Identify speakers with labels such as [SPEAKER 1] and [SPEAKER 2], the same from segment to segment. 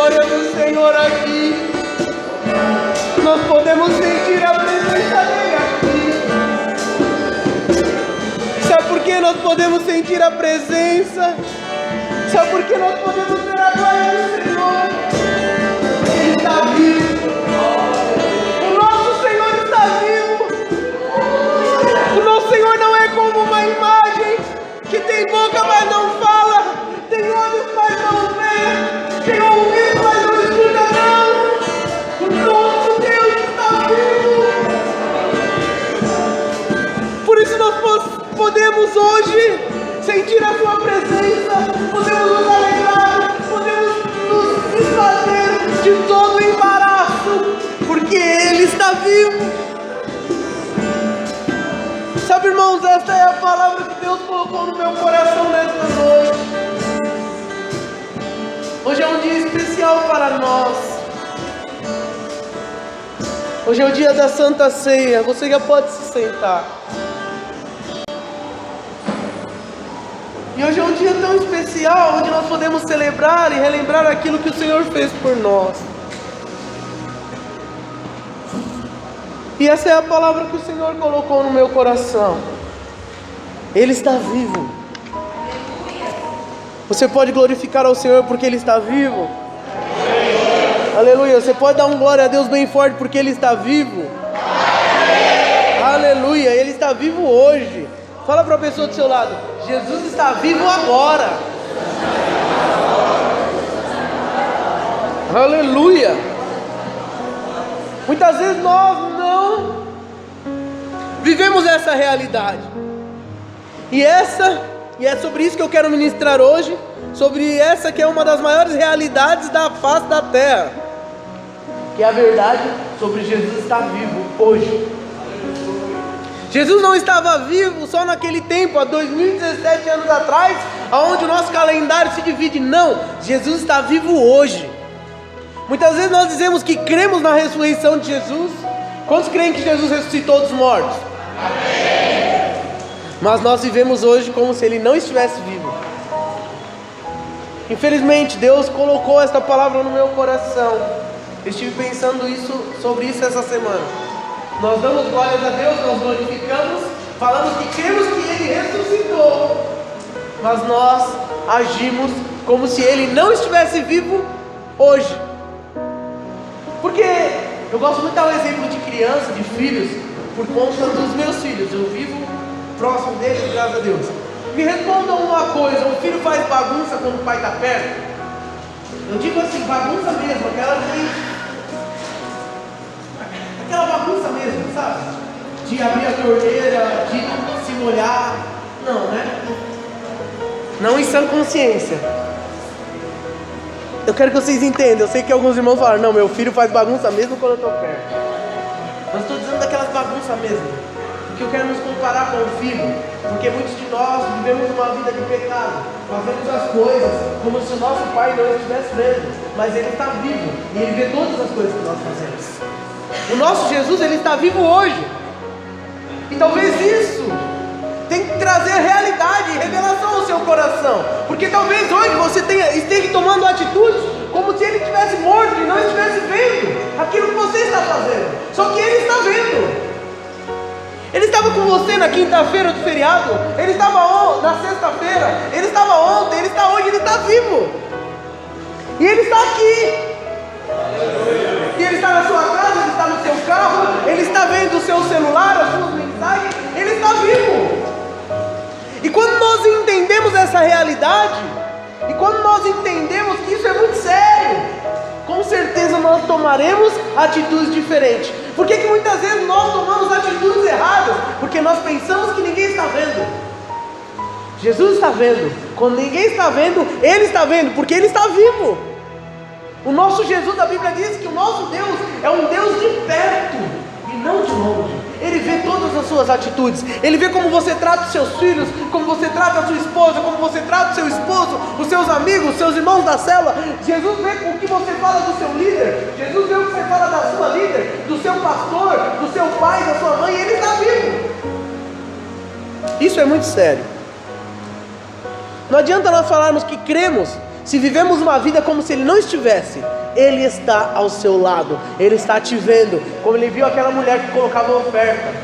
[SPEAKER 1] glória do Senhor aqui. Nós podemos sentir a presença dele aqui. Sabe por que nós podemos sentir a presença? Sabe por que nós podemos ver a glória do Senhor? Ele está vivo. O nosso Senhor está vivo. O nosso Senhor não é como uma imagem que tem boca, mas não fala, tem olhos, mas não vê, tem ouvido, mas não escuta, não. O nosso Deus está vivo. Por isso nós podemos hoje sentir a sua presença, podemos nos alegrar, podemos nos desfazer de todo o embaraço, porque Ele está vivo. Sabe, irmãos, esta é a palavra que Deus colocou no meu coração nesta noite. Hoje é um dia especial para nós. Hoje é o dia da Santa Ceia. Você já pode se sentar. E hoje é um dia tão especial, onde nós podemos celebrar e relembrar aquilo que o Senhor fez por nós. E essa é a palavra que o Senhor colocou no meu coração. Ele está vivo. Você pode glorificar ao Senhor porque Ele está vivo? Aleluia. Você pode dar um glória a Deus bem forte porque Ele está vivo? Aleluia. Ele está vivo hoje. Fala para a pessoa do seu lado: Jesus está vivo agora. Aleluia. Muitas vezes nós não vivemos essa realidade. E é sobre isso que eu quero ministrar hoje, sobre essa que é uma das maiores realidades da face da terra, que é a verdade sobre Jesus estar vivo hoje. Jesus não estava vivo só naquele tempo, há 2017 anos atrás, aonde o nosso calendário se divide. Não, Jesus está vivo hoje. Muitas vezes nós dizemos que cremos na ressurreição de Jesus. Quantos creem que Jesus ressuscitou dos mortos? Amém. Mas nós vivemos hoje como se Ele não estivesse vivo. Infelizmente, Deus colocou esta palavra no meu coração. Eu estive pensando sobre isso essa semana. Nós damos glórias a Deus, nós glorificamos, falamos que cremos que Ele ressuscitou, mas nós agimos como se Ele não estivesse vivo hoje. Porque eu gosto muito de dar um exemplo de criança, de filhos, por conta dos meus filhos. Eu vivo próximo deles, graças a Deus. Me respondam uma coisa: um filho faz bagunça quando o pai está perto? Eu digo assim, bagunça mesmo, aquela bagunça mesmo, sabe? De abrir a torneira, de se molhar. Não, né? Não em sã consciência. Eu quero que vocês entendam. Eu sei que alguns irmãos falaram: não, meu filho faz bagunça mesmo quando eu estou perto. Mas estou dizendo daquelas bagunças mesmo, porque eu quero nos comparar com o filho. Porque muitos de nós vivemos uma vida de pecado, fazemos as coisas como se o nosso pai não estivesse vendo, mas Ele está vivo e Ele vê todas as coisas que nós fazemos. O nosso Jesus, Ele está vivo hoje. E talvez isso tem que trazer realidade e revelação ao seu coração, porque talvez hoje você esteja tomando atitudes como se Ele estivesse morto e não estivesse vendo aquilo que você está fazendo. Só que Ele está vendo. Ele estava com você na quinta-feira do feriado, Ele estava na sexta-feira, Ele estava ontem, Ele está hoje, Ele está vivo. E Ele está aqui. E Ele está na sua casa, Ele está no seu carro, Ele está vendo o seu celular, as suas mensagens, Ele está vivo. E quando nós entendemos essa realidade, e quando nós entendemos que isso é muito sério, com certeza nós tomaremos atitudes diferentes. Por que muitas vezes nós tomamos atitudes erradas? Porque nós pensamos que ninguém está vendo. Jesus está vendo. Quando ninguém está vendo, Ele está vendo, porque Ele está vivo. O nosso Jesus, a Bíblia diz que o nosso Deus é um Deus de perto e não de longe. Ele vê todas as suas atitudes. Ele vê como você trata os seus filhos, como você trata a sua esposa, como você trata o seu esposo, os seus amigos, os seus irmãos da célula. Jesus vê o que você fala do seu líder. Jesus vê o que você fala da sua líder, do seu pastor, do seu pai, da sua mãe. E Ele está vivo. Isso é muito sério. Não adianta nós falarmos que cremos se vivemos uma vida como se Ele não estivesse, Ele está ao seu lado, Ele está te vendo, como Ele viu aquela mulher que colocava oferta,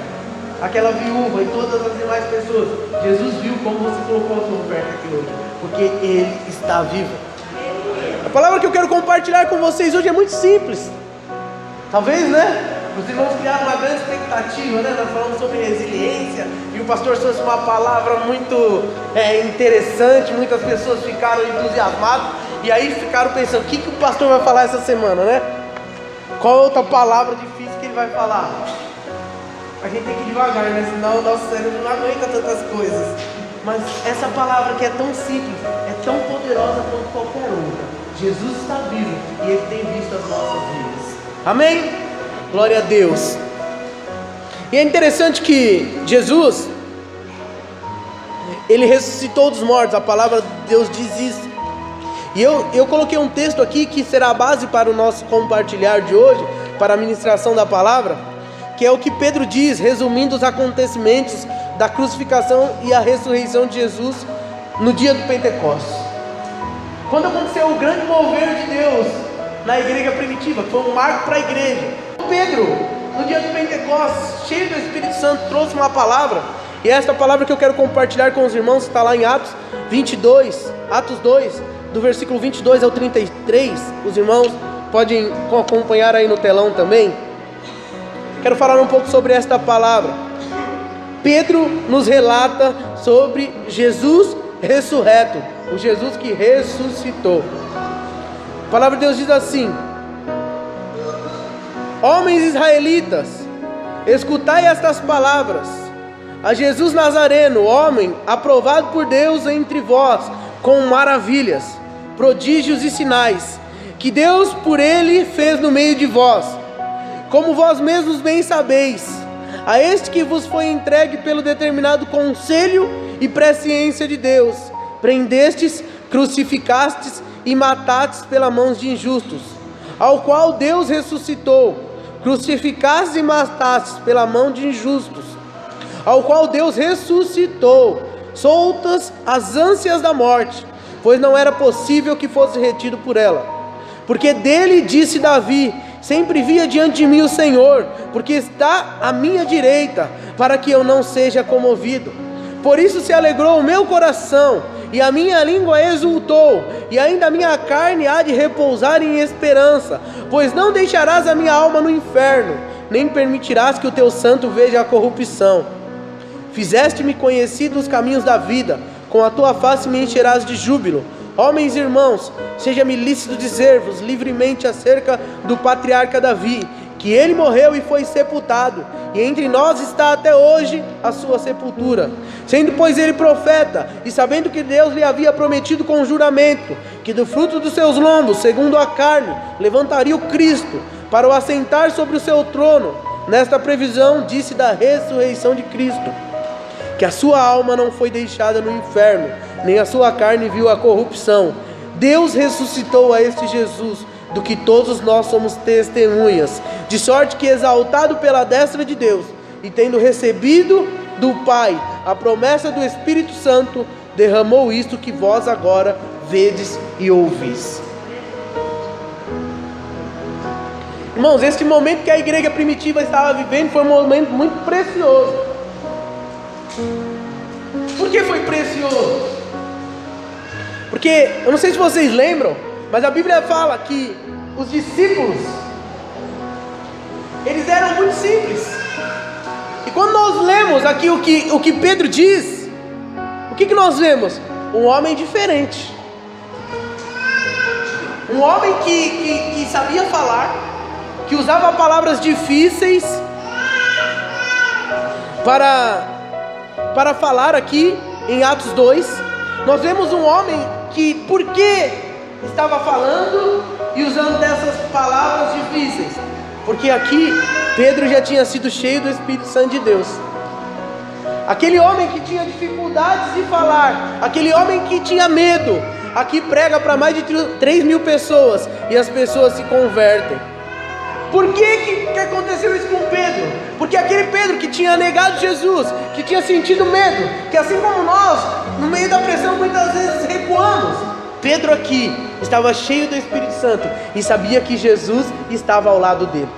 [SPEAKER 1] aquela viúva e todas as demais pessoas. Jesus viu como você colocou a sua oferta aqui hoje, porque Ele está vivo. A palavra que eu quero compartilhar com vocês hoje é muito simples. Talvez, né? Os irmãos criaram uma grande expectativa, né? Nós falamos sobre resiliência e o pastor trouxe uma palavra muito interessante. Muitas pessoas ficaram entusiasmadas e aí ficaram pensando: o que o pastor vai falar essa semana, né? Qual outra palavra difícil que ele vai falar? A gente tem que ir devagar, né? Senão o nosso cérebro não aguenta tantas coisas. Mas essa palavra que é tão simples, é tão poderosa quanto qualquer outra. Jesus está vivo e Ele tem visto as nossas vidas. Amém? Glória a Deus. E é interessante que Jesus, Ele ressuscitou dos mortos. A palavra de Deus diz isso. E eu coloquei um texto aqui que será a base para o nosso compartilhar de hoje, para a ministração da palavra, que é o que Pedro diz, resumindo os acontecimentos da crucificação e a ressurreição de Jesus no dia do Pentecostes. Quando aconteceu o grande mover de Deus na igreja primitiva, que foi um marco para a igreja, Pedro, no dia do Pentecostes, cheio do Espírito Santo, trouxe uma palavra, e esta palavra que eu quero compartilhar com os irmãos está lá em Atos 22, Atos 2, do versículo 22 ao 33, os irmãos podem acompanhar aí no telão também. Quero falar um pouco sobre esta palavra. Pedro nos relata sobre Jesus ressurreto, o Jesus que ressuscitou. A palavra de Deus diz assim: homens israelitas, escutai estas palavras. A Jesus Nazareno, homem aprovado por Deus entre vós, com maravilhas, prodígios e sinais, que Deus por ele fez no meio de vós, como vós mesmos bem sabeis. A este que vos foi entregue pelo determinado conselho e presciência de Deus, prendestes, crucificastes e matastes pelas mãos de injustos, ao qual Deus ressuscitou, crucificastes e matastes pela mão de injustos, ao qual Deus ressuscitou, soltas as ânsias da morte, pois não era possível que fosse retido por ela. Porque dele disse Davi: sempre via diante de mim o Senhor, porque está à minha direita, para que eu não seja comovido. Por isso se alegrou o meu coração, e a minha língua exultou, e ainda a minha carne há de repousar em esperança, pois não deixarás a minha alma no inferno, nem permitirás que o teu santo veja a corrupção. Fizeste-me conhecido os caminhos da vida, com a tua face me encherás de júbilo. Homens e irmãos, seja-me lícito dizer-vos livremente acerca do patriarca Davi, que ele morreu e foi sepultado, e entre nós está até hoje a sua sepultura. Sendo pois ele profeta, e sabendo que Deus lhe havia prometido com juramento, que do fruto dos seus lombos, segundo a carne, levantaria o Cristo, para o assentar sobre o seu trono, nesta previsão disse da ressurreição de Cristo, que a sua alma não foi deixada no inferno, nem a sua carne viu a corrupção. Deus ressuscitou a este Jesus, do que todos nós somos testemunhas, de sorte que, exaltado pela destra de Deus, e tendo recebido do Pai a promessa do Espírito Santo, derramou isto que vós agora vedes e ouvis. Irmãos, este momento que a igreja primitiva estava vivendo foi um momento muito precioso. Por que foi precioso? Porque, eu não sei se vocês lembram, mas a Bíblia fala que os discípulos, eles eram muito simples. E quando nós lemos aqui o que Pedro diz, o que nós vemos? Um homem diferente. Um homem que sabia falar, que usava palavras difíceis para falar aqui em Atos 2. Nós vemos um homem que, porque estava falando e usando dessas palavras difíceis, porque aqui Pedro já tinha sido cheio do Espírito Santo de Deus. Aquele homem que tinha dificuldades de falar, aquele homem que tinha medo, aqui prega para mais de 3.000 pessoas e as pessoas se convertem. Por que aconteceu isso com Pedro? Porque aquele Pedro que tinha negado Jesus, que tinha sentido medo, que assim como nós, no meio da pressão muitas vezes recuamos, Pedro aqui estava cheio do Espírito Santo e sabia que Jesus estava ao lado dele.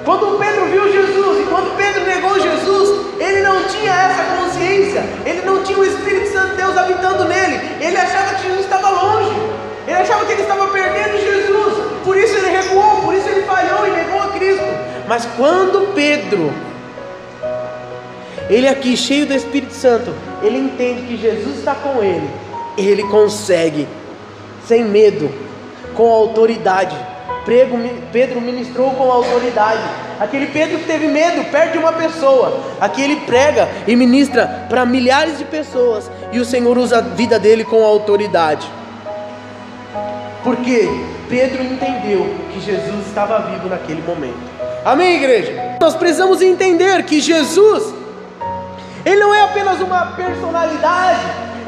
[SPEAKER 1] Quando Pedro viu Jesus e quando Pedro negou Jesus, ele não tinha essa consciência, ele não tinha o Espírito Santo de Deus habitando nele, ele achava que Jesus estava longe, ele achava que ele estava perdendo Jesus, por isso ele recuou, por isso ele falhou e negou a Cristo. Mas quando Pedro, ele aqui cheio do Espírito Santo, ele entende que Jesus está com ele, ele consegue, sem medo, com autoridade. Pedro ministrou com autoridade. Aquele Pedro que teve medo perto de uma pessoa, aqui ele prega e ministra para milhares de pessoas, e o Senhor usa a vida dele com autoridade. Porque Pedro entendeu que Jesus estava vivo naquele momento. Amém, igreja? Nós precisamos entender que Jesus, ele não é apenas uma personalidade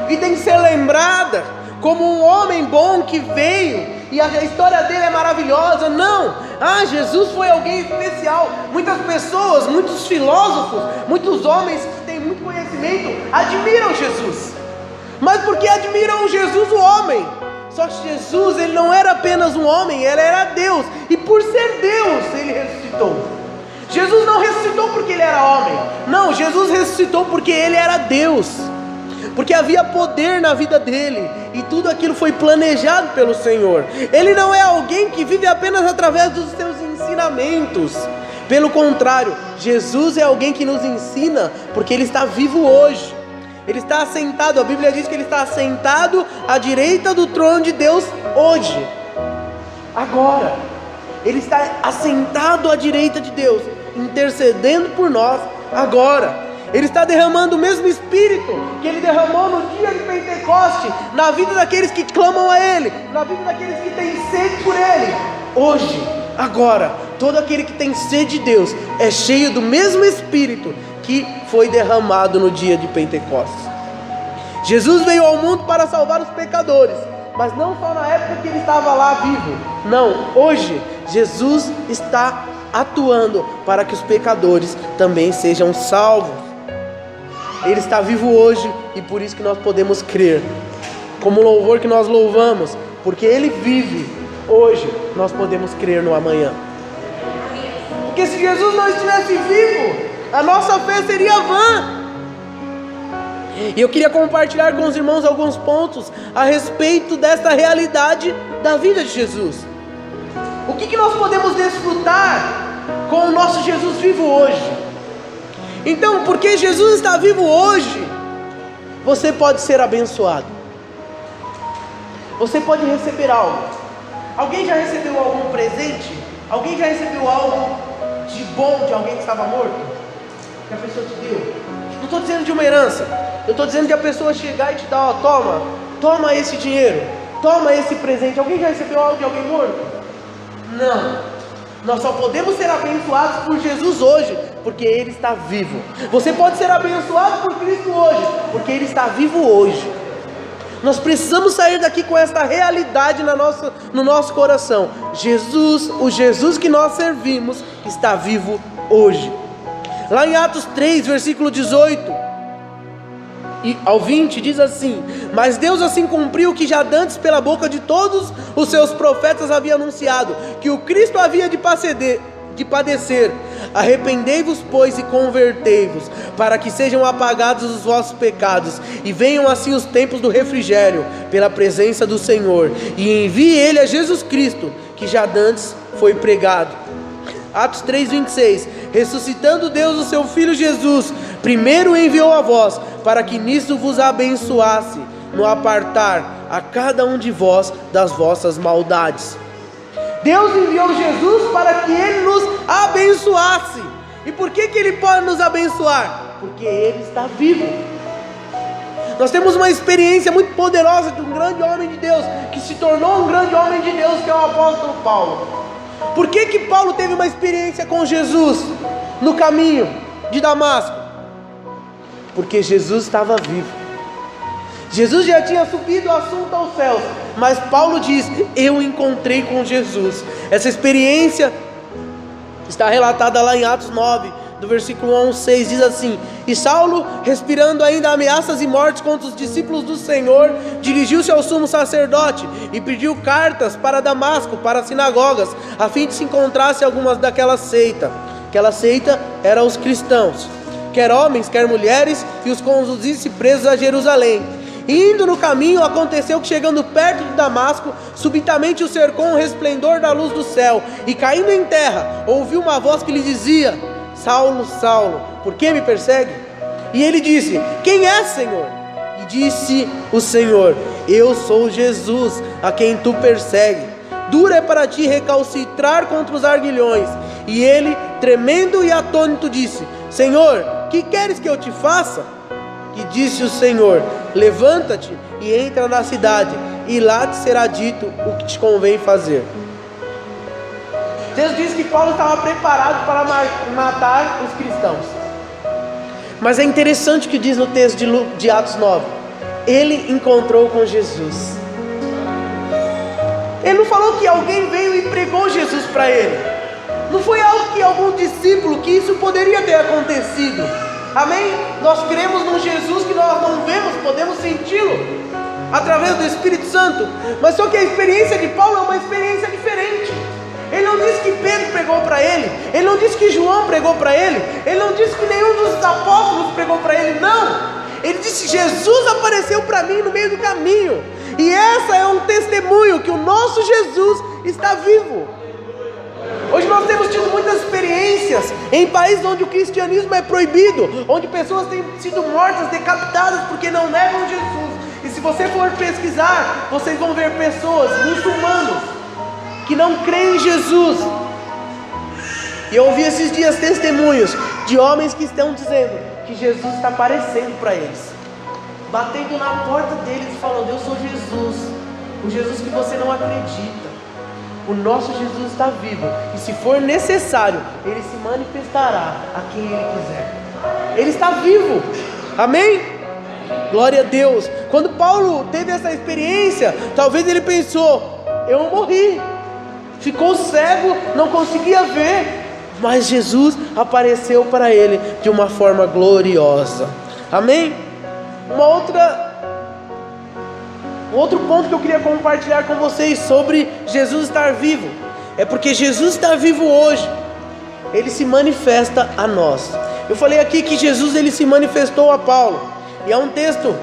[SPEAKER 1] que tem que ser lembrada como um homem bom que veio e a história dele é maravilhosa. Não, Jesus foi alguém especial. Muitas pessoas, muitos filósofos, muitos homens que têm muito conhecimento admiram Jesus. Mas porque admiram Jesus o homem? Só que Jesus, ele não era apenas um homem, ele era Deus, e por ser Deus, ele ressuscitou. Jesus não ressuscitou porque ele era homem, não, Jesus ressuscitou porque ele era Deus, porque havia poder na vida dele, e tudo aquilo foi planejado pelo Senhor. Ele não é alguém que vive apenas através dos seus ensinamentos, pelo contrário, Jesus é alguém que nos ensina, porque ele está vivo hoje. Ele está assentado, a Bíblia diz que ele está assentado à direita do trono de Deus hoje, agora. Ele está assentado à direita de Deus, intercedendo por nós agora. Ele está derramando o mesmo Espírito que ele derramou no dia de Pentecoste, na vida daqueles que clamam a Ele, na vida daqueles que têm sede por Ele. Hoje, agora, todo aquele que tem sede de Deus é cheio do mesmo Espírito que foi derramado no dia de Pentecostes. Jesus veio ao mundo para salvar os pecadores, mas não só na época que ele estava lá vivo. Não, hoje Jesus está atuando para que os pecadores também sejam salvos. Ele está vivo hoje e por isso que nós podemos crer. Como o louvor que nós louvamos, porque Ele vive hoje, nós podemos crer no amanhã. Porque se Jesus não estivesse vivo, a nossa fé seria vã. E eu queria compartilhar com os irmãos alguns pontos a respeito dessa realidade da vida de Jesus. O que nós podemos desfrutar com o nosso Jesus vivo hoje? Então, porque Jesus está vivo hoje, você pode ser abençoado. Você pode receber algo. Alguém já recebeu algum presente? Alguém já recebeu algo de bom de alguém que estava morto? Que a pessoa te deu? Não estou dizendo de uma herança, eu estou dizendo de a pessoa chegar e te dar, toma esse dinheiro, toma esse presente. Alguém já recebeu algo de alguém morto? Não. Nós só podemos ser abençoados por Jesus hoje, porque Ele está vivo. Você pode ser abençoado por Cristo hoje, porque Ele está vivo hoje. Nós precisamos sair daqui com esta realidade no nosso coração. Jesus, o Jesus que nós servimos, está vivo hoje. Lá em Atos 3, versículo 18 e ao 20, diz assim: mas Deus assim cumpriu o que já dantes pela boca de todos os seus profetas havia anunciado, que o Cristo havia de padecer. Arrependei-vos, pois, e convertei-vos, para que sejam apagados os vossos pecados, e venham assim os tempos do refrigério, pela presença do Senhor, e envie Ele a Jesus Cristo, que já dantes foi pregado. Atos 3:26, ressuscitando Deus o seu Filho Jesus, primeiro enviou a vós, para que nisso vos abençoasse, no apartar a cada um de vós das vossas maldades. Deus enviou Jesus para que Ele nos abençoasse. E por que Ele pode nos abençoar? Porque Ele está vivo. Nós temos uma experiência muito poderosa de um grande homem de Deus, que se tornou um grande homem de Deus, que é o apóstolo Paulo. Por que Paulo teve uma experiência com Jesus no caminho de Damasco? Porque Jesus estava vivo. Jesus já tinha subido o assunto aos céus, mas Paulo diz: eu encontrei com Jesus. Essa experiência está relatada lá em Atos 9, do versículo 1 ao 6, diz assim: E Saulo, respirando ainda ameaças e mortes contra os discípulos do Senhor, dirigiu-se ao sumo sacerdote e pediu cartas para Damasco, para as sinagogas, a fim de se encontrasse algumas daquela seita. Aquela seita era os cristãos, quer homens, quer mulheres, e os conduzisse presos a Jerusalém. E indo no caminho, aconteceu que, chegando perto de Damasco, subitamente o cercou um resplendor da luz do céu, e caindo em terra, ouviu uma voz que lhe dizia: Saulo, Saulo, por que me persegue? E ele disse: Quem é, Senhor? E disse o Senhor: Eu sou Jesus, a quem tu persegue. Duro é para ti recalcitrar contra os arguilhões. E ele, tremendo e atônito, disse: Senhor, que queres que eu te faça? E disse o Senhor: Levanta-te e entra na cidade, e lá te será dito o que te convém fazer. Deus diz que Paulo estava preparado para matar os cristãos. Mas é interessante o que diz no texto de Atos 9. Ele encontrou com Jesus. Ele não falou que alguém veio e pregou Jesus para ele. Não foi algo que algum discípulo, que isso poderia ter acontecido. Amém? Nós cremos num Jesus que nós não vemos, podemos senti-lo através do Espírito Santo. Mas só que a experiência de Paulo é uma experiência diferente. Ele não disse que Pedro pregou para ele, ele não disse que João pregou para ele, ele não disse que nenhum dos apóstolos pregou para ele, não. Ele disse: Jesus apareceu para mim no meio do caminho. E essa é um testemunho que o nosso Jesus está vivo. Hoje nós temos tido muitas experiências em países onde o cristianismo é proibido, onde pessoas têm sido mortas, decapitadas porque não negam Jesus. E se você for pesquisar, vocês vão ver pessoas, muçulmanos, que não creem em Jesus. E eu ouvi esses dias testemunhos de homens que estão dizendo que Jesus está aparecendo para eles, batendo na porta deles e falando: Eu sou Jesus, o Jesus que você não acredita. O nosso Jesus está vivo, e se for necessário, Ele se manifestará a quem Ele quiser. Ele está vivo, amém? Glória a Deus. Quando Paulo teve essa experiência, talvez ele pensou: eu morri, ficou cego, não conseguia ver, mas Jesus apareceu para ele de uma forma gloriosa, amém? Outro ponto que eu queria compartilhar com vocês sobre Jesus estar vivo, é porque Jesus está vivo hoje, Ele se manifesta a nós. Eu falei aqui que Jesus, Ele se manifestou a Paulo, e há um texto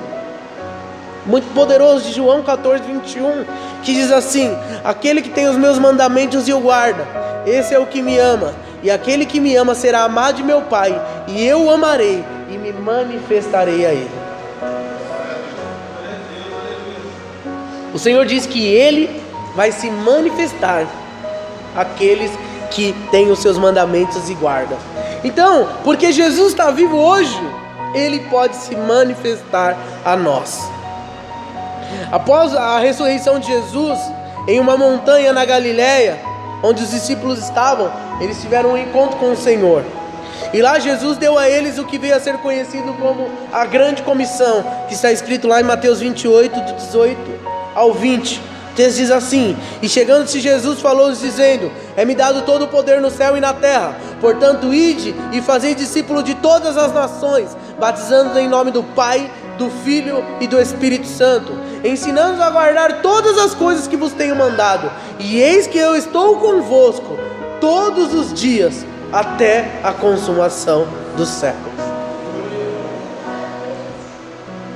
[SPEAKER 1] muito poderoso de João 14, 21, que diz assim: Aquele que tem os meus mandamentos e o guarda, esse é o que me ama, e aquele que me ama será amado de meu Pai, e eu o amarei e me manifestarei a ele. O Senhor diz que Ele vai se manifestar àqueles que têm os seus mandamentos e guardam. Então, porque Jesus está vivo hoje, Ele pode se manifestar a nós. Após a ressurreição de Jesus, em uma montanha na Galileia, onde os discípulos estavam, eles tiveram um encontro com o Senhor. E lá Jesus deu a eles o que veio a ser conhecido como a grande comissão, que está escrito lá em Mateus 28, de 18 ao 20, o texto diz assim: E chegando-se Jesus falou-lhes dizendo: É-me dado todo o poder no céu e na terra, portanto ide e fazei discípulos de todas as nações, batizando-os em nome do Pai, do Filho e do Espírito Santo, ensinando-os a guardar todas as coisas que vos tenho mandado, e eis que eu estou convosco todos os dias, até a consumação dos séculos.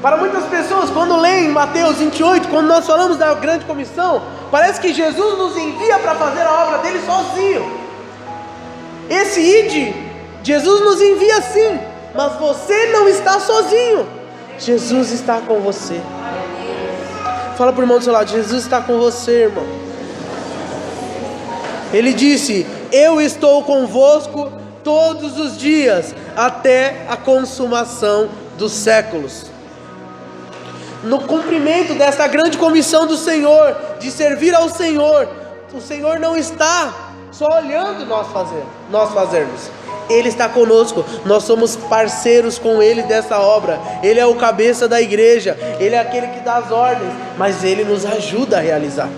[SPEAKER 1] Para muitas pessoas, quando leem Mateus 28, quando nós falamos da grande comissão, parece que Jesus nos envia para fazer a obra dele sozinho. Esse ide, Jesus nos envia sim, mas você não está sozinho. Jesus está com você. Fala para o irmão do seu lado: Jesus está com você, irmão. Ele disse: Eu estou convosco todos os dias, até a consumação dos séculos. No cumprimento dessa grande comissão do Senhor, de servir ao Senhor, o Senhor não está só olhando nós fazermos. Ele está conosco, nós somos parceiros com Ele dessa obra. Ele é o cabeça da igreja, Ele é aquele que dá as ordens, mas Ele nos ajuda a realizar.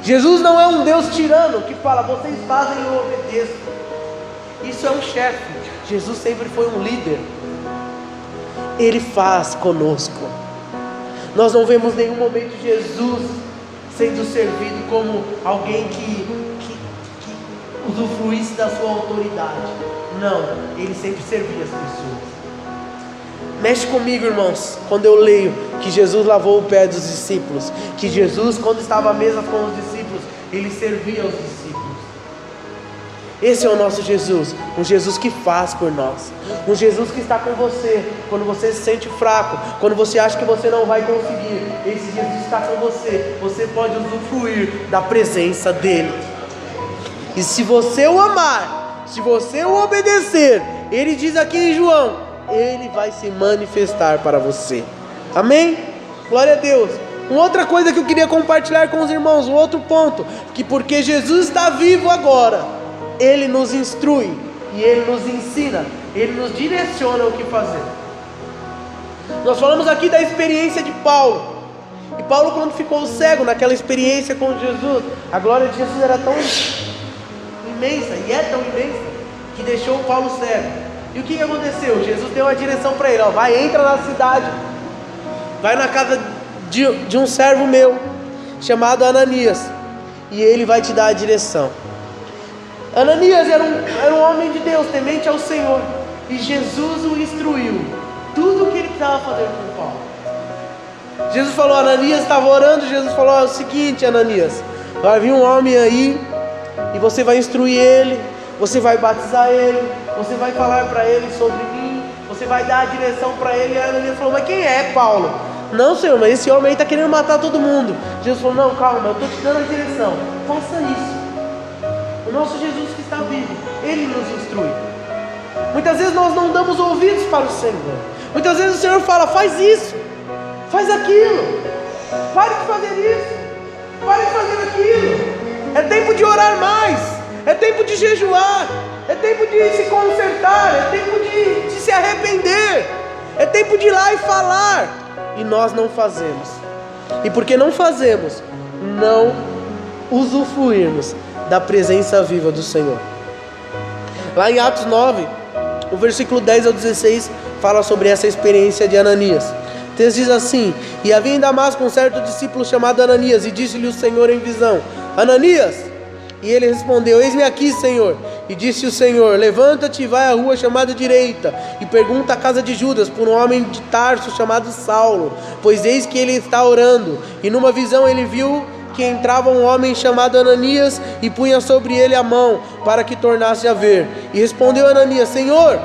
[SPEAKER 1] Jesus não é um Deus tirano que fala: vocês fazem e eu obedeço. Isso é um chefe. Jesus sempre foi um líder. Ele faz conosco. Nós não vemos nenhum momento Jesus sendo servido como alguém que usufruísse da sua autoridade. Não, ele sempre servia as pessoas. Mexe comigo, irmãos, quando eu leio que Jesus lavou o pé dos discípulos, que Jesus, quando estava à mesa com os discípulos, ele servia aos discípulos. Esse é o nosso Jesus, um Jesus que faz por nós, um Jesus que está com você quando você se sente fraco, quando você acha que você não vai conseguir. Esse Jesus está com você, você pode usufruir da presença dele. E se você o amar, se você o obedecer, ele diz aqui em João, ele vai se manifestar para você. Amém? Glória a Deus. Uma outra coisa que eu queria compartilhar com os irmãos, um outro ponto, que porque Jesus está vivo agora, ele nos instrui e ele nos ensina, ele nos direciona o que fazer. Nós falamos aqui da experiência de Paulo. E Paulo, quando ficou cego naquela experiência com Jesus, a glória de Jesus era tão imensa, e é tão imensa, que deixou Paulo cego. E o que aconteceu? Jesus deu a direção para ele, vai, entra na cidade, vai na casa de um servo meu, chamado Ananias, e ele vai te dar a direção. Ananias era um homem de Deus, temente ao Senhor, e Jesus o instruiu, tudo o que ele precisava fazer com Paulo. Jesus falou, Ananias estava orando, Jesus falou, é o seguinte, Ananias, vai vir um homem aí, e você vai instruir ele, você vai batizar ele, você vai falar para ele sobre mim, você vai dar a direção para ele. E a Ananias falou, mas quem é Paulo? Não, Senhor, mas esse homem aí está querendo matar todo mundo. Jesus falou, não, calma, eu estou te dando a direção, faça isso. O nosso Jesus que está vivo, ele nos instrui. Muitas vezes nós não damos ouvidos para o Senhor. Muitas vezes o Senhor fala, faz isso, faz aquilo, pare de fazer isso, pare de fazer aquilo. É tempo de orar mais, é tempo de jejuar, é tempo de se consertar, é tempo de se arrepender, é tempo de ir lá e falar. E nós não fazemos. E porque não fazemos, não usufruirmos da presença viva do Senhor. Lá em Atos 9, o versículo 10 ao 16 fala sobre essa experiência de Ananias. O texto diz assim, e havia em Damasco um certo discípulo chamado Ananias, e disse-lhe o Senhor em visão, Ananias? E ele respondeu, eis-me aqui, Senhor. E disse o Senhor, levanta-te e vai à rua chamada direita, e pergunta à casa de Judas por um homem de Tarso chamado Saulo, pois eis que ele está orando. E numa visão ele viu que entrava um homem chamado Ananias, e punha sobre ele a mão, para que tornasse a ver. E respondeu Ananias, Senhor,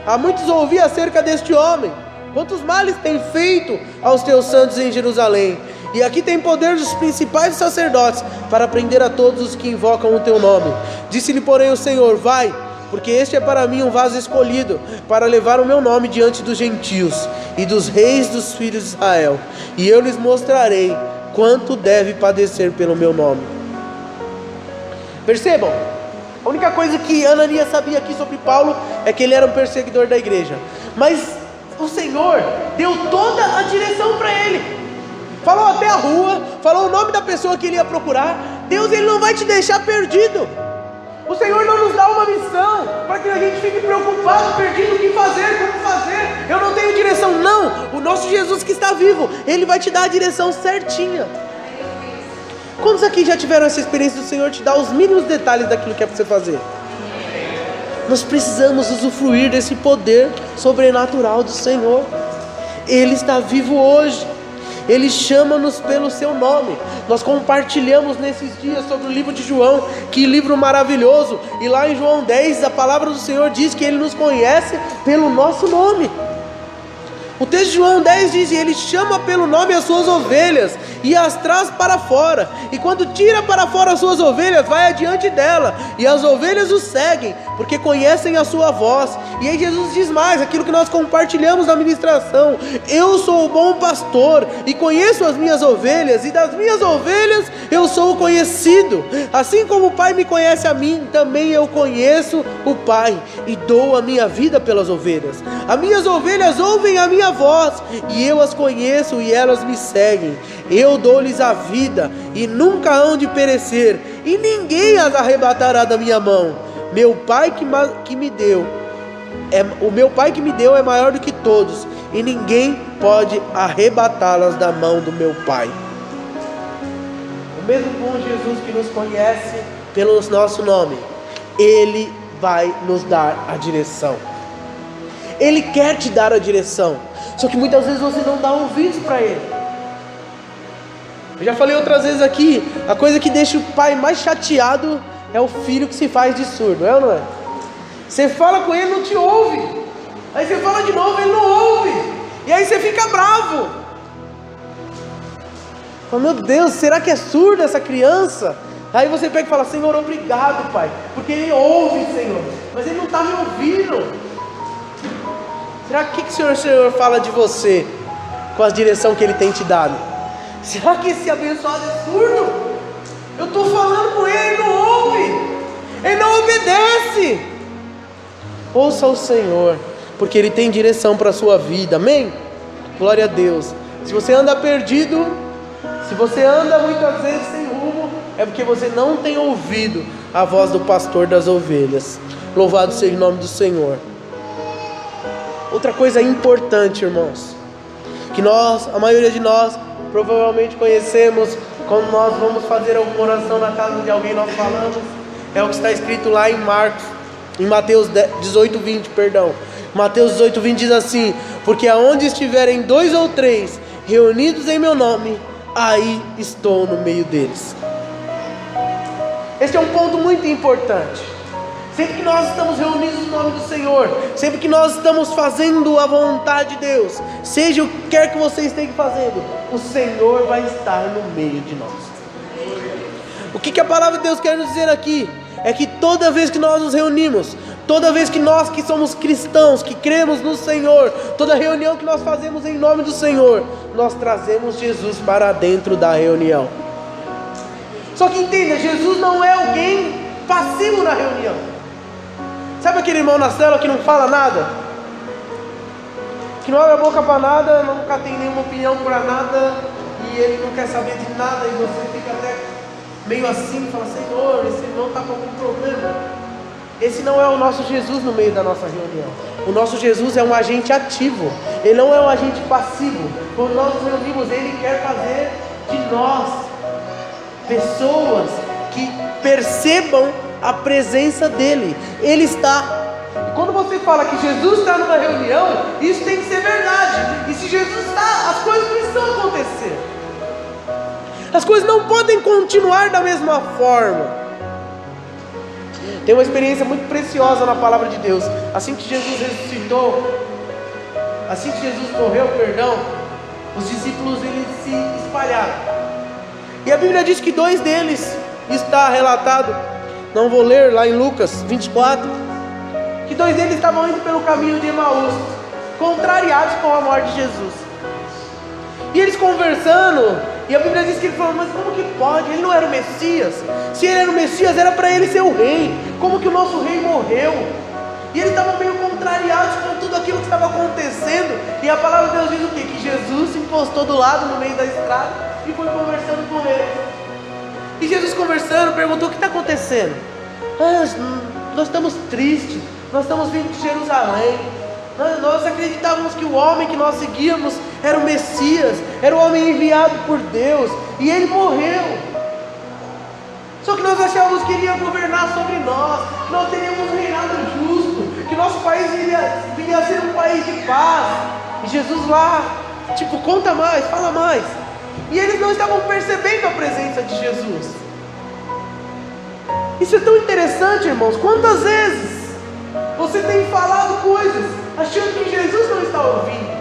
[SPEAKER 1] há muitos ouvi acerca deste homem, quantos males tem feito aos teus santos em Jerusalém. E aqui tem poder dos principais sacerdotes, para prender a todos os que invocam o teu nome. Disse-lhe porém o Senhor, vai, porque este é para mim um vaso escolhido, para levar o meu nome diante dos gentios, e dos reis dos filhos de Israel. E eu lhes mostrarei quanto deve padecer pelo meu nome. Percebam, a única coisa que Ananias sabia aqui sobre Paulo, é que ele era um perseguidor da igreja. Mas o Senhor deu toda a direção para ele. Falou até a rua, falou o nome da pessoa que ele ia procurar. Deus, ele não vai te deixar perdido. O Senhor não nos dá uma missão para que a gente fique preocupado, perdido, o que fazer, como fazer. Eu não tenho direção, não. O nosso Jesus que está vivo, ele vai te dar a direção certinha. Quantos aqui já tiveram essa experiência do Senhor te dar os mínimos detalhes daquilo que é para você fazer? Nós precisamos usufruir desse poder sobrenatural do Senhor. Ele está vivo hoje. Ele chama-nos pelo seu nome. Nós compartilhamos nesses dias sobre o livro de João, que livro maravilhoso. E lá em João 10, a palavra do Senhor diz que Ele nos conhece pelo nosso nome. O texto de João 10 diz, e Ele chama pelo nome as suas ovelhas, e as traz para fora. E quando tira para fora as suas ovelhas, vai adiante dela, e as ovelhas o seguem, porque conhecem a sua voz. E aí Jesus diz mais, aquilo que nós compartilhamos na ministração, eu sou o bom pastor, e conheço as minhas ovelhas, e das minhas ovelhas eu sou o conhecido. Assim como o Pai me conhece a mim, também eu conheço o Pai, e dou a minha vida pelas ovelhas. As minhas ovelhas ouvem a minha voz, e eu as conheço, e elas me seguem. Eu dou-lhes a vida, e nunca hão de perecer, e ninguém as arrebatará da minha mão. Meu Pai que me deu, o meu Pai que me deu é maior do que todos, e ninguém pode arrebatá-las da mão do meu Pai. O mesmo bom Jesus que nos conhece pelo nosso nome, Ele vai nos dar a direção. Ele quer te dar a direção, só que muitas vezes você não dá ouvidos para Ele. Eu já falei outras vezes aqui, a coisa que deixa o pai mais chateado é o filho que se faz de surdo, é ou não é? Você fala com ele, não te ouve. Aí você fala de novo, ele não ouve. E aí você fica bravo. Fala, meu Deus, será que é surda essa criança? Aí você pega e fala, Senhor, obrigado, Pai, porque ele ouve, Senhor, mas ele não está me ouvindo. Será que o Senhor fala de você com a direção que Ele tem te dado? Será que esse abençoado é surdo? Eu estou falando com ele, ele não ouve, ele não obedece. Ouça o Senhor, porque Ele tem direção para a sua vida, amém? Glória a Deus. Se você anda perdido, se você anda muitas vezes sem rumo, é porque você não tem ouvido a voz do pastor das ovelhas. Louvado seja o nome do Senhor. Outra coisa importante, irmãos, que a maioria de nós provavelmente conhecemos quando nós vamos fazer alguma oração na casa de alguém, nós falamos, é o que está escrito lá em Mateus 18:20, perdão. Mateus 18:20 diz assim: porque aonde estiverem 2 ou 3 reunidos em meu nome, aí estou no meio deles. Esse é um ponto muito importante. Sempre que nós estamos reunidos no nome do Senhor, sempre que nós estamos fazendo a vontade de Deus, seja o que quer que você esteja fazendo, o Senhor vai estar no meio de nós. O que a palavra de Deus quer nos dizer aqui? É que toda vez que nós nos reunimos, toda vez que nós que somos cristãos, que cremos no Senhor, toda reunião que nós fazemos em nome do Senhor, nós trazemos Jesus para dentro da reunião. Só que entenda, Jesus não é alguém passivo na reunião. Sabe aquele irmão na célula que não fala nada? Que não abre a boca para nada, nunca tem nenhuma opinião para nada, e ele não quer saber de nada, e você fica até meio assim, fala, Senhor, esse irmão está com algum problema. Esse não é o nosso Jesus no meio da nossa reunião. O nosso Jesus é um agente ativo, Ele não é um agente passivo. Quando nós nos reunimos, Ele quer fazer de nós pessoas que percebam a presença dEle. Ele está. E quando você fala que Jesus está numa reunião, isso tem que ser verdade. E se Jesus está, as coisas precisam acontecer. As coisas não podem continuar da mesma forma. Tem uma experiência muito preciosa na palavra de Deus. Assim que Jesus ressuscitou, assim que Jesus morreu, os discípulos eles se espalharam. E a Bíblia diz que 2 deles, está relatado, não vou ler, lá em Lucas 24, que 2 deles estavam indo pelo caminho de Emaús, contrariados com a morte de Jesus. E eles conversando, e a Bíblia diz que ele falou, mas como que pode? Ele não era o Messias. Se ele era o Messias, era para ele ser o rei. Como que o nosso rei morreu? E eles estavam meio contrariados com tudo aquilo que estava acontecendo. E a palavra de Deus diz o quê? Que Jesus se encostou do lado, no meio da estrada, e foi conversando com eles. E Jesus conversando, perguntou, o que está acontecendo? Nós estamos tristes, nós estamos vindo de Jerusalém. Nós acreditávamos que o homem que nós seguíamos era o Messias, era o homem enviado por Deus, e ele morreu. Só que nós achávamos que ele ia governar sobre nós, que nós teríamos um reinado justo, que nosso país viria a ser um país de paz. E Jesus lá, conta mais, fala mais. E eles não estavam percebendo a presença de Jesus. Isso é tão interessante, irmãos. Quantas vezes você tem falado coisas achando que Jesus não está ouvindo?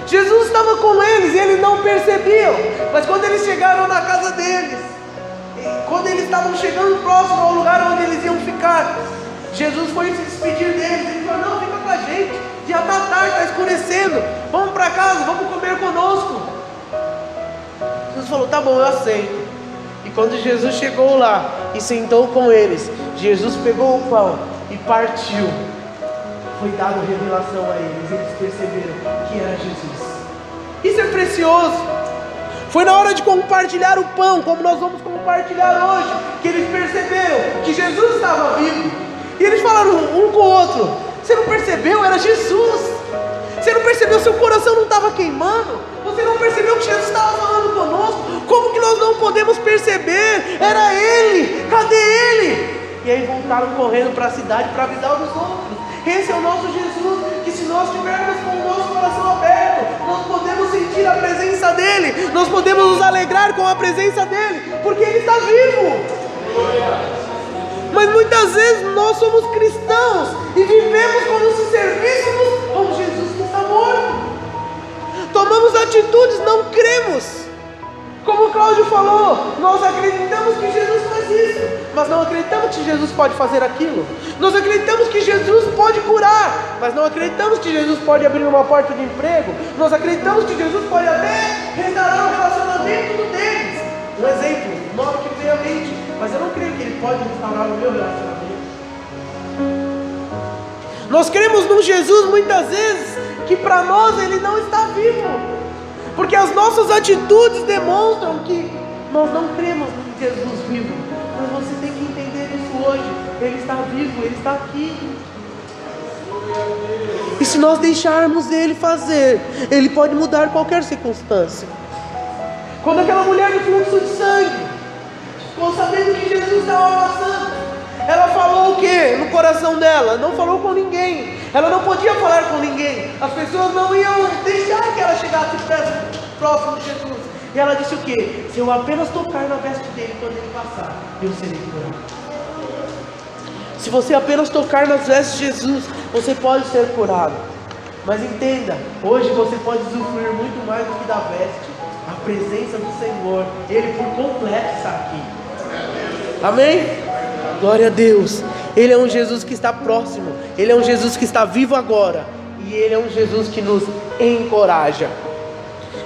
[SPEAKER 1] Jesus estava com eles e eles não percebiam. Mas quando eles chegaram na casa deles, quando eles estavam chegando próximo ao lugar onde eles iam ficar, Jesus foi se despedir deles. Ele falou, não, fica com a gente, já está tarde, está escurecendo, vamos para casa, vamos comer conosco. Jesus falou, tá bom, eu aceito. E quando Jesus chegou lá e sentou com eles, Jesus pegou o pão e partiu. Foi dada revelação a eles perceberam que era Jesus. Isso é precioso. Foi na hora de compartilhar o pão, como nós vamos compartilhar hoje, que eles perceberam que Jesus estava vivo. E eles falaram um com o outro, Você não percebeu? Era Jesus. Você não percebeu? Seu coração não estava queimando? Você não percebeu que Jesus estava falando conosco? Como que nós não podemos perceber? Era Ele. Cadê Ele? E aí voltaram correndo para a cidade para avisar os outros. Esse é o nosso Jesus, que se nós tivermos com o nosso coração aberto, nós podemos sentir a presença dEle, nós podemos nos alegrar com a presença dEle, porque Ele está vivo. Mas muitas vezes nós somos cristãos e vivemos como se servíssemos a um Jesus que está morto. Tomamos atitudes, não cremos. Como o Cláudio falou, nós acreditamos que Jesus faz isso, mas não acreditamos que Jesus pode fazer aquilo. Nós acreditamos que Jesus pode curar, mas não acreditamos que Jesus pode abrir uma porta de emprego. Nós acreditamos que Jesus pode até restaurar o relacionamento deles. Um exemplo, o nome que veio à mente, mas eu não creio que Ele pode restaurar o meu relacionamento. Nós cremos num Jesus muitas vezes que para nós Ele não está vivo, porque as nossas atitudes demonstram que nós não cremos em Jesus vivo. Mas você tem que entender isso hoje. Ele está vivo, Ele está aqui. E se nós deixarmos Ele fazer, Ele pode mudar qualquer circunstância. Quando aquela mulher do fluxo de sangue ficou sabendo que Jesus estava passando, ela falou o que no coração dela? Não falou com ninguém. Ela não podia falar com ninguém. As pessoas não iam deixar que ela chegasse próximo de Jesus. E ela disse o que? Se eu apenas tocar na veste dele quando ele passar, eu serei curado. Se você apenas tocar nas vestes de Jesus, você pode ser curado. Mas entenda, hoje você pode usufruir muito mais do que da veste. A presença do Senhor, Ele por completo está aqui. Amém? Glória a Deus. Ele é um Jesus que está próximo. Ele é um Jesus que está vivo agora. E Ele é um Jesus que nos encoraja.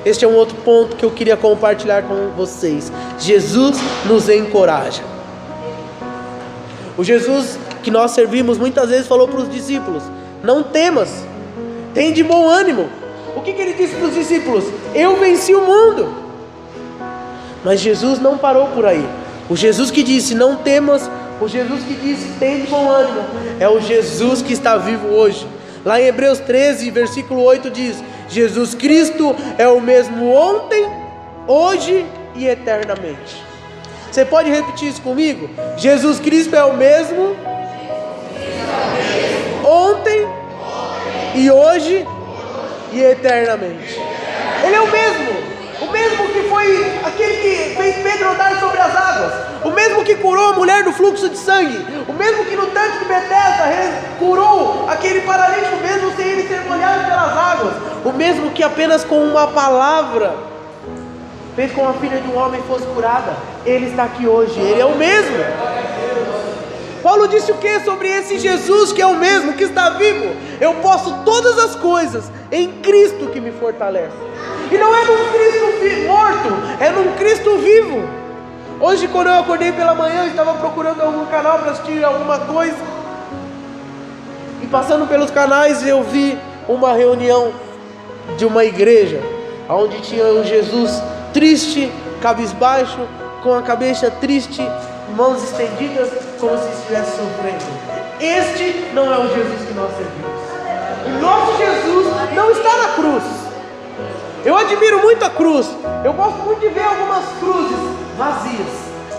[SPEAKER 1] Este é um outro ponto que eu queria compartilhar com vocês. Jesus nos encoraja. O Jesus que nós servimos muitas vezes falou para os discípulos: não temas, tem de bom ânimo. O que Ele disse para os discípulos? Eu venci o mundo. Mas Jesus não parou por aí. O Jesus que disse não temas, o Jesus que disse tem de bom ânimo, é o Jesus que está vivo hoje. Lá em Hebreus 13, versículo 8 diz: Jesus Cristo é o mesmo ontem, hoje e eternamente. Você pode repetir isso comigo? Jesus Cristo é o mesmo ontem e hoje e eternamente. Ele é o mesmo que foi aquele que fez Pedro andar sobre as águas, o mesmo que curou a mulher do fluxo de sangue, o mesmo que no tanque de Betesda curou aquele paralítico mesmo sem ele ser molhado pelas águas, o mesmo que apenas com uma palavra fez com que a filha de um homem fosse curada. Ele está aqui hoje, Ele é o mesmo. Paulo disse o que sobre esse Jesus que é o mesmo, que está vivo? Eu posso todas as coisas em Cristo que me fortalece. E não é num Cristo morto, é num Cristo vivo. Hoje quando eu acordei pela manhã, eu estava procurando algum canal para assistir alguma coisa, e passando pelos canais eu vi uma reunião de uma igreja, onde tinha um Jesus triste, cabisbaixo, com a cabeça triste, mãos estendidas, como se estivesse sofrendo. Este não é o Jesus que nós servimos. O nosso Jesus não está na cruz. Eu admiro muito a cruz. Eu gosto muito de ver algumas cruzes vazias,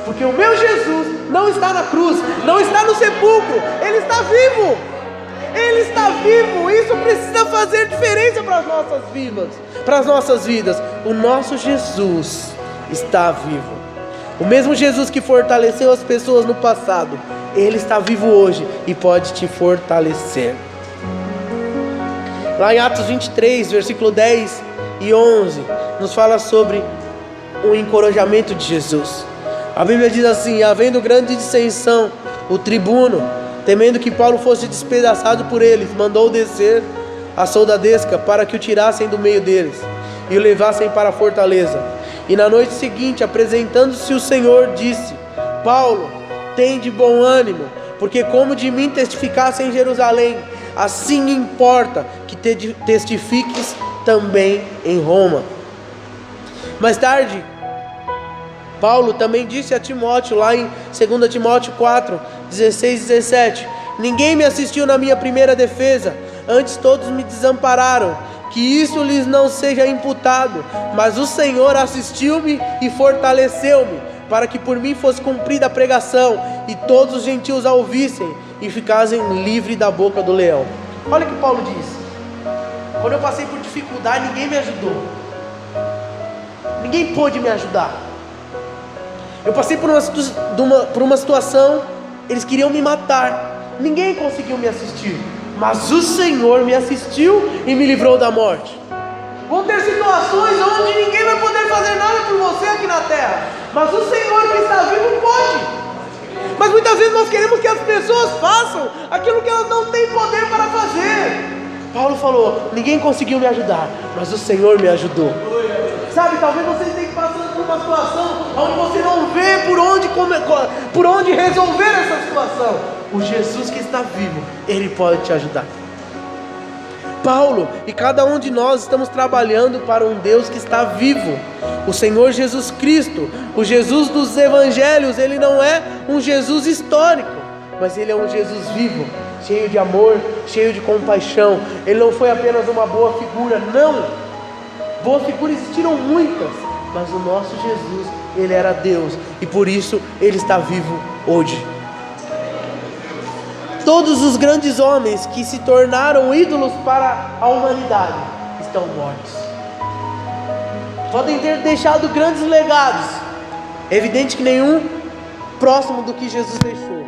[SPEAKER 1] porque o meu Jesus não está na cruz, não está no sepulcro. Ele está vivo. Ele está vivo. Isso precisa fazer diferença para as nossas vidas. O nosso Jesus está vivo. O mesmo Jesus que fortaleceu as pessoas no passado, Ele está vivo hoje e pode te fortalecer. Lá em Atos 23, versículo 10 e 11, nos fala sobre o encorajamento de Jesus. A Bíblia diz assim: havendo grande dissensão, o tribuno, temendo que Paulo fosse despedaçado por eles, mandou descer a soldadesca para que o tirassem do meio deles e o levassem para a fortaleza. E na noite seguinte, apresentando-se o Senhor, disse: Paulo, tem de bom ânimo, porque como de mim testificasse em Jerusalém, assim importa que testifiques também em Roma. Mais tarde, Paulo também disse a Timóteo, lá em 2 Timóteo 4, 16 e 17: ninguém me assistiu na minha primeira defesa, antes todos me desampararam. Que isso lhes não seja imputado, mas o Senhor assistiu-me e fortaleceu-me, para que por mim fosse cumprida a pregação, e todos os gentios a ouvissem, e ficassem livres da boca do leão. Olha o que Paulo diz: quando eu passei por dificuldade, ninguém me ajudou, ninguém pôde me ajudar. Eu passei por uma situação, eles queriam me matar, ninguém conseguiu me assistir, mas o Senhor me assistiu e me livrou da morte. Vão ter situações onde ninguém vai poder fazer nada por você aqui na terra, mas o Senhor que está vivo pode. Mas muitas vezes nós queremos que as pessoas façam aquilo que elas não têm poder para fazer. Paulo falou: ninguém conseguiu me ajudar, mas o Senhor me ajudou. Sabe, talvez você esteja passando por uma situação onde você não vê por onde resolver essa situação. O Jesus que está vivo, Ele pode te ajudar. Paulo e cada um de nós estamos trabalhando para um Deus que está vivo. O Senhor Jesus Cristo, o Jesus dos Evangelhos, Ele não é um Jesus histórico, mas Ele é um Jesus vivo, cheio de amor, cheio de compaixão. Ele não foi apenas uma boa figura, não. Boas figuras existiram muitas, mas o nosso Jesus, Ele era Deus, e por isso Ele está vivo hoje. Todos os grandes homens que se tornaram ídolos para a humanidade estão mortos. Podem ter deixado grandes legados, é evidente que nenhum próximo do que Jesus deixou,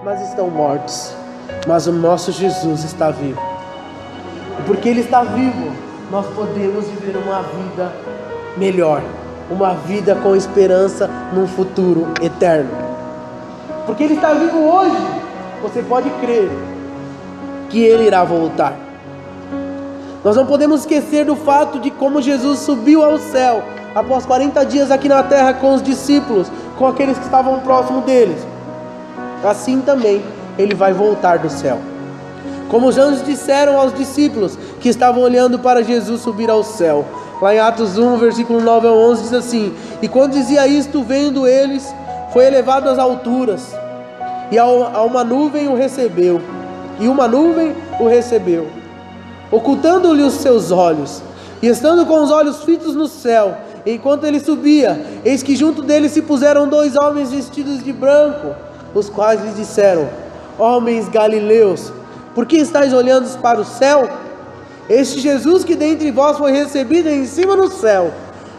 [SPEAKER 1] mas estão mortos. Mas o nosso Jesus está vivo, e porque Ele está vivo, nós podemos viver uma vida melhor, uma vida com esperança num futuro eterno. Porque Ele está vivo hoje, você pode crer que Ele irá voltar. Nós não podemos esquecer do fato de como Jesus subiu ao céu após 40 dias aqui na terra com os discípulos, com aqueles que estavam próximo deles. Assim também Ele vai voltar do céu. Como os anjos disseram aos discípulos que estavam olhando para Jesus subir ao céu. Lá em Atos 1, versículo 9 ao 11 diz assim: e quando dizia isto, vendo eles, foi elevado às alturas, e a uma nuvem o recebeu, ocultando-lhe os seus olhos, e estando com os olhos fitos no céu, enquanto ele subia, eis que junto dele se puseram 2 homens vestidos de branco, os quais lhe disseram: homens galileus, por que estáis olhando para o céu? Este Jesus que dentre vós foi recebido em cima no céu,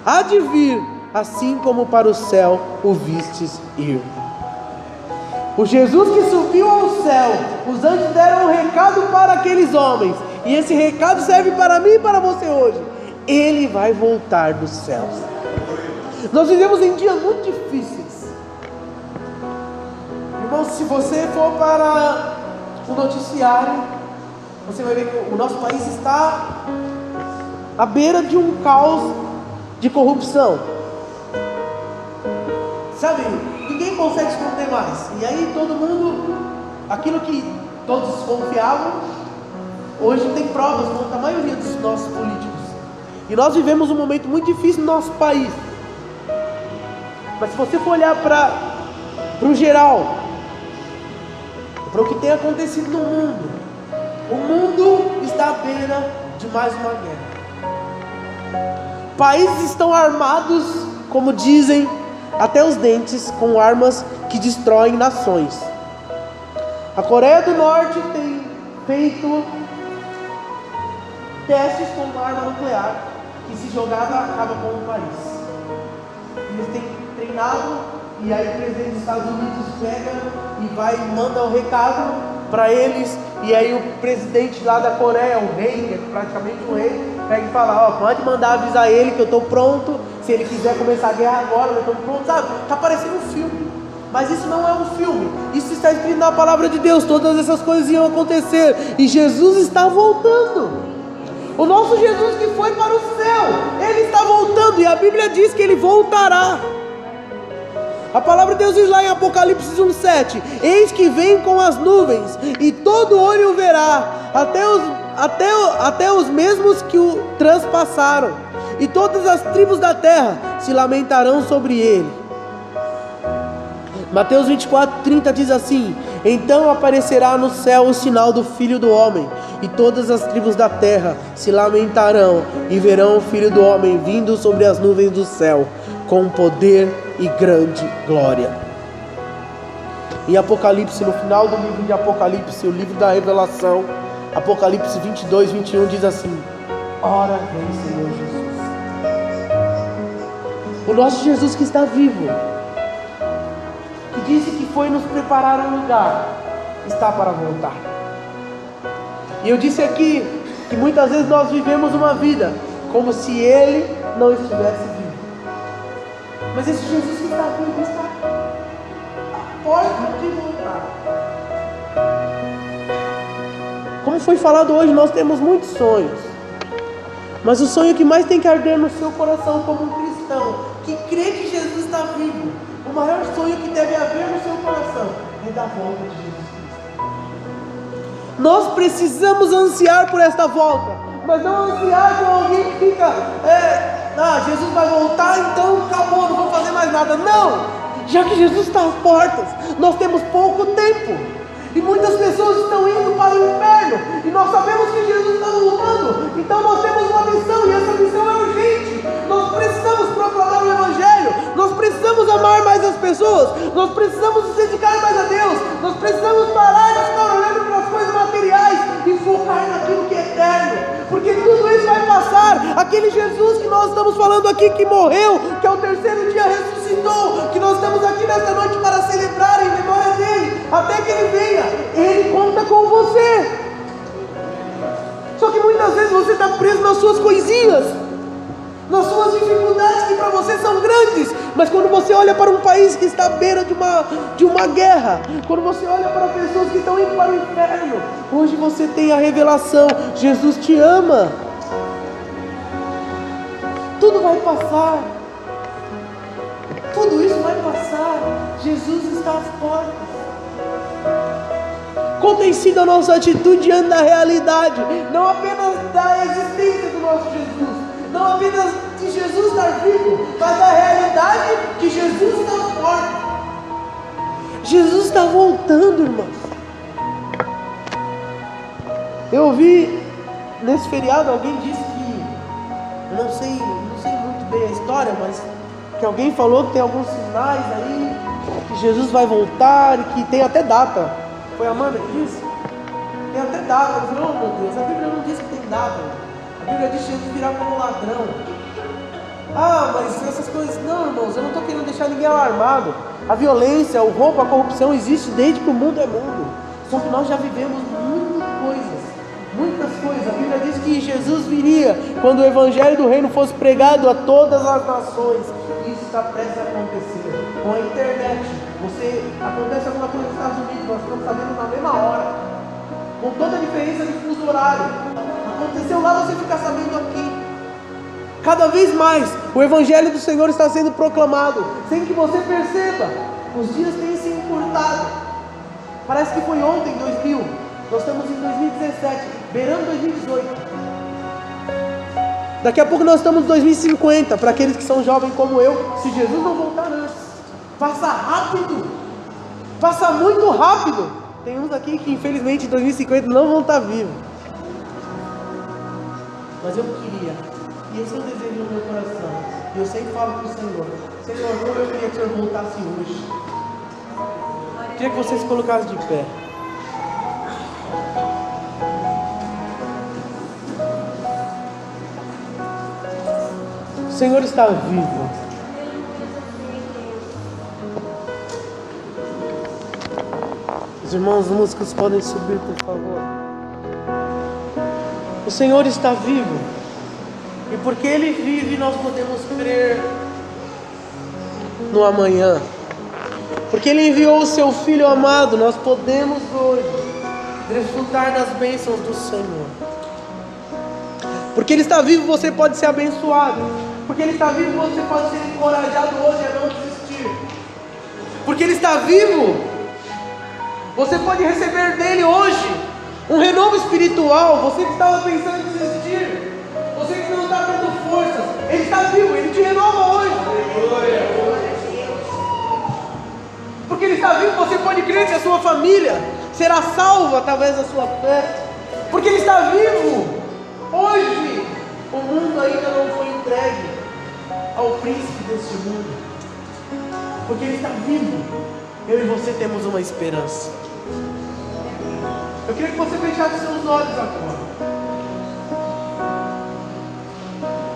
[SPEAKER 1] há de vir, assim como para o céu o vistes ir. O Jesus que subiu ao céu, os anjos deram um recado para aqueles homens, e esse recado serve para mim e para você hoje. Ele vai voltar dos céus. Nós vivemos em dias muito difíceis, irmãos. Se você for para o noticiário, você vai ver que o nosso país está à beira de um caos de corrupção. Sabe, ninguém consegue esconder mais. E aí todo mundo, aquilo que todos confiavam, hoje tem provas contra a maioria dos nossos políticos. E nós vivemos um momento muito difícil no nosso país. Mas se você for olhar para o geral, para o que tem acontecido no mundo, o mundo está à beira de mais uma guerra. Países estão armados, como dizem, até os dentes, com armas que destroem nações. A Coreia do Norte tem feito testes com uma arma nuclear, que se jogada acaba com o país. Eles têm treinado, e aí o presidente dos Estados Unidos pega e vai e manda um recado para eles, e aí o presidente lá da Coreia, o rei, que é praticamente um rei, pega e fala: ó, pode mandar avisar ele que eu estou pronto, se ele quiser começar a guerra agora, eu estou pronto, sabe? Está parecendo um filme, mas isso não é um filme, isso está escrito na palavra de Deus. Todas essas coisas iam acontecer, e Jesus está voltando. O nosso Jesus que foi para o céu, Ele está voltando, e a Bíblia diz que Ele voltará. A palavra de Deus diz lá em Apocalipse 1:7: eis que vem com as nuvens, e todo olho o verá, até os mesmos que o transpassaram, e todas as tribos da terra se lamentarão sobre ele. Mateus 24:30 diz assim: Então aparecerá no céu o sinal do Filho do Homem, e todas as tribos da terra se lamentarão e verão o Filho do Homem vindo sobre as nuvens do céu, com poder e grande glória. Em Apocalipse, no final do livro de Apocalipse, o livro da Revelação, Apocalipse 22, 21 diz assim: ora vem Senhor Jesus. O nosso Jesus que está vivo, que disse que foi nos preparar um lugar, está para voltar. E eu disse aqui que muitas vezes nós vivemos uma vida como se Ele não estivesse vivo. Mas esse Jesus que está vivo está à porta de voltar. Como foi falado hoje, nós temos muitos sonhos. Mas o sonho que mais tem que arder no seu coração como um cristão, que crê que Jesus está vivo, o maior sonho que deve haver no seu coração é da volta de Jesus Cristo. Nós precisamos ansiar por esta volta, mas não ansiar com alguém que fica, Jesus vai voltar, então acabou, não vou fazer mais nada. Não, já que Jesus está às portas, nós temos pouco tempo. E muitas pessoas estão indo para o inferno, e nós sabemos que Jesus está voltando. Então nós temos uma missão, e essa missão é urgente. Nós precisamos proclamar o Evangelho, nós precisamos amar mais as pessoas, nós precisamos nos dedicar mais a Deus, nós precisamos parar de ficar olhando para as coisas materiais e focar naquilo que é eterno, porque tudo isso vai passar. Aquele Jesus que nós estamos falando aqui, que morreu, que ao terceiro dia ressuscitou, que nós estamos aqui nesta noite para celebrar em memória dele, até que ele venha, ele conta com você. Só que muitas vezes você está preso nas suas coisinhas, nas suas dificuldades que para você são grandes. Mas quando você olha para um país que está à beira de uma guerra, quando você olha para pessoas que estão indo para o inferno, hoje você tem a revelação: Jesus te ama. Tudo vai passar, tudo isso vai passar. Jesus está às portas. Qual tem sido a nossa atitude diante da realidade, não apenas da existência do nosso Jesus, não apenas de Jesus estar vivo, mas da realidade que Jesus está às portas. Jesus está voltando, irmãos. Eu ouvi nesse feriado, alguém disse que, eu não sei muito bem a história, mas que alguém falou que tem alguns sinais aí, que Jesus vai voltar e que tem até data. Foi a Amanda que disse? Tem até data. Eu falei: oh meu Deus, a Bíblia não diz que tem data. A Bíblia diz que Jesus virá como ladrão. Ah, mas essas coisas, não, irmãos, eu não estou querendo deixar ninguém alarmado. A violência, o roubo, a corrupção existe desde que o mundo é mundo. Só que nós já vivemos muitas coisas. A Bíblia diz que Jesus viria quando o Evangelho do Reino fosse pregado a todas as nações. Isso está prestes a acontecer. Com a internet, acontece alguma coisa nos Estados Unidos, nós estamos sabendo na mesma hora, com toda a diferença de fuso horário. Aconteceu lá, você fica sabendo aqui. Cada vez mais o Evangelho do Senhor está sendo proclamado, sem que você perceba. Os dias têm se encurtado. Parece que foi ontem, 2000. Nós estamos em 2017, beirando 2018. Daqui a pouco nós estamos em 2050. Para aqueles que são jovens como eu, se Jesus não voltar antes, passa rápido, passa muito rápido. Tem uns aqui que infelizmente em 2050 não vão estar vivos. Mas eu queria, e esse é o desejo do meu coração, e eu sempre falo para o Senhor: Senhor, como eu queria que o Senhor voltasse hoje. Eu queria que você se colocasse de pé. O Senhor está vivo. Os irmãos músicos podem subir, por favor. O Senhor está vivo, e porque Ele vive, nós podemos crer no amanhã. Porque Ele enviou o Seu Filho amado, nós podemos hoje desfrutar das bênçãos do Senhor. Porque Ele está vivo, você pode ser abençoado. Porque Ele está vivo, você pode ser encorajado hoje a não desistir. Porque Ele está vivo, você pode receber dele hoje um renovo espiritual. Você que estava pensando em desistir, você que não está tendo forças, Ele está vivo, Ele te renova hoje. Porque Ele está vivo, você pode crer que a sua família será salva através da sua fé, porque Ele está vivo. Hoje, o mundo ainda não foi entregue ao príncipe deste mundo, porque Ele está vivo. Eu e você temos uma esperança. Eu queria que você fechasse seus olhos agora.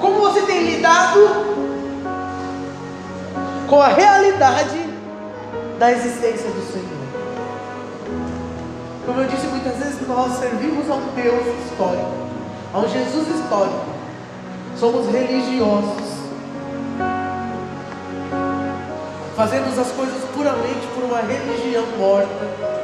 [SPEAKER 1] Como você tem lidado com a realidade da existência do Senhor? Como eu disse, muitas vezes nós servimos a um Deus histórico, a um Jesus histórico. Somos religiosos, fazemos as coisas puramente por uma religião morta.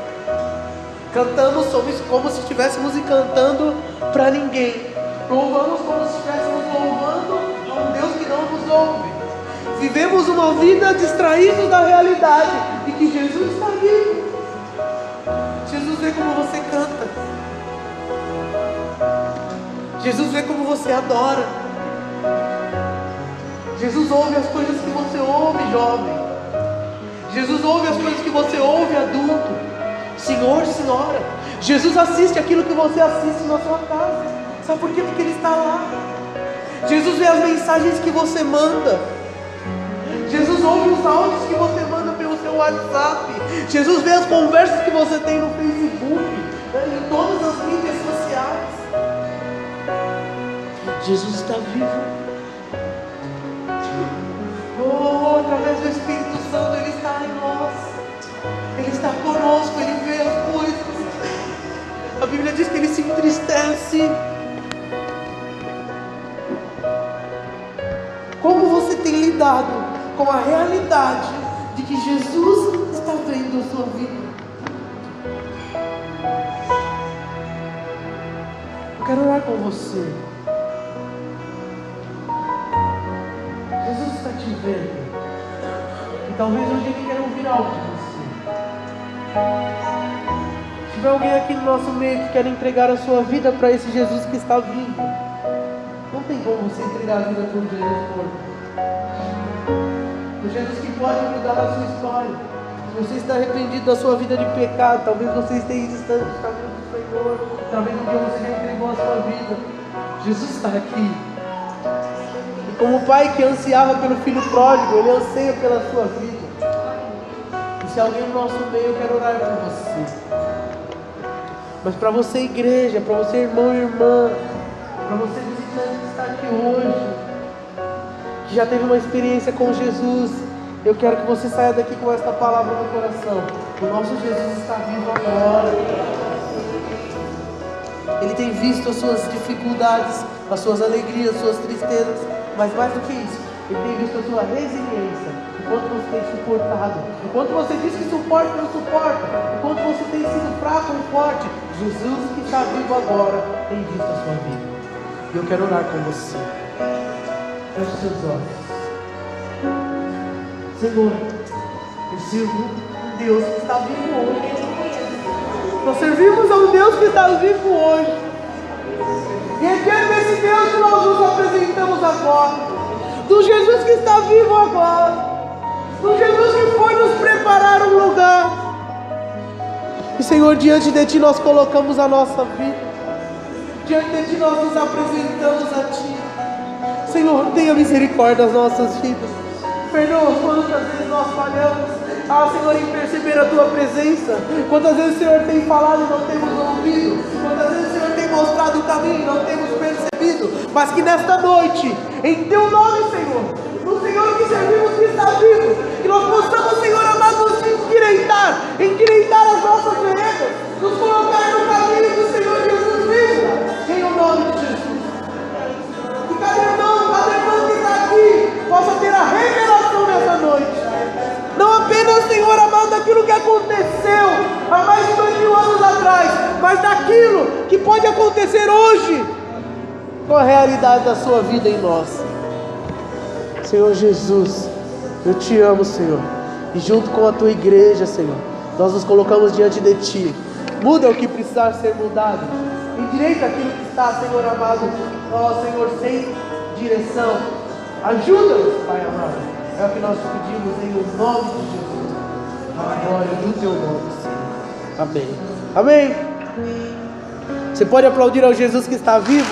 [SPEAKER 1] Cantamos como se estivéssemos cantando para ninguém. Louvamos como se estivéssemos louvando a um Deus que não nos ouve. Vivemos uma vida distraídos da realidade de que Jesus está vivo. Jesus vê como você canta. Jesus vê como você adora. Jesus ouve as coisas que você ouve, jovem. Jesus ouve as coisas que você ouve, adulto. Senhor, senhora. Jesus assiste aquilo que você assiste na sua casa. Sabe por quê? Porque Ele está lá. Jesus vê as mensagens que você manda. Jesus ouve os áudios que você manda pelo seu WhatsApp. Jesus vê as conversas que você tem no Facebook, em todas as mídias sociais. Jesus está vivo. Oh, através do Espírito Santo Ele está em nós. Ele está conosco, Ele vê as coisas. A Bíblia diz que Ele se entristece. Como você tem lidado com a realidade de que Jesus está vendo a sua vida? Eu quero orar com você. Jesus está te vendo. E talvez hoje Ele quer ouvir algo de você. Se tiver alguém aqui no nosso meio que quer entregar a sua vida para esse Jesus que está vivo, não tem como você entregar a vida para um Jesus morto. O Jesus que pode mudar a sua história. Se você está arrependido da sua vida de pecado, talvez você esteja distante dos caminhos do Senhor, talvez um dia você já entregou a sua vida. Jesus está aqui. E como o pai que ansiava pelo filho pródigo, Ele anseia pela sua vida. E se alguém no nosso meio, eu quero orar por você. Mas para você, igreja, para você, irmão e irmã, para você, visitante que está aqui hoje, que já teve uma experiência com Jesus, eu quero que você saia daqui com esta palavra no coração. O nosso Jesus está vivo agora. Ele tem visto as suas dificuldades, as suas alegrias, as suas tristezas, mas mais do que isso, Ele tem visto a sua resiliência, o quanto você tem suportado, o quanto você diz que suporta e não suporta, o quanto você tem sido fraco ou forte. Jesus que está vivo agora tem visto a sua vida. E eu quero orar com você. Feche seus olhos. Senhor, eu sirvo um Deus que está vivo hoje. Nós servimos a um Deus que está vivo hoje. E é diante desse Deus que nós nos apresentamos agora. Do Jesus que está vivo agora. Do Jesus que foi nos preparar um lugar. E Senhor, diante de Ti nós colocamos a nossa vida. Diante de Ti nós nos apresentamos a Ti. Senhor, tenha misericórdia das nossas vidas. Perdoa quantas vezes nós falhamos, Senhor, em perceber a Tua presença. Quantas vezes o Senhor tem falado e não temos ouvido. Quantas vezes o Senhor tem mostrado o caminho e não temos percebido. Mas que nesta noite, em Teu nome, Senhor, no Senhor que servimos que está vivo, que nós possamos, Senhor amado, nos endireitar as nossas veredas, nos colocar no caminho do Senhor Jesus vivo, em o nome de Jesus. Que cada irmão que está aqui possa ter a revelação nessa noite. Não apenas, Senhor amado, daquilo que aconteceu há mais de 2000 anos atrás, mas daquilo que pode acontecer hoje com a realidade da sua vida em nós. Senhor Jesus, eu Te amo, Senhor, e junto com a Tua igreja, Senhor, nós nos colocamos diante de Ti. Muda o que precisar ser mudado, endireita aquilo que está, Senhor amado, ó Senhor, sem direção. Ajuda-nos, Pai amado. É o que nós te pedimos em o nome de Jesus. Glória do teu nome, Senhor. Amém. Amém. Você pode aplaudir ao Jesus que está vivo?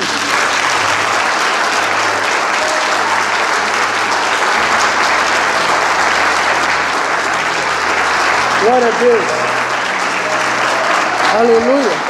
[SPEAKER 1] Glória a Deus. Aleluia.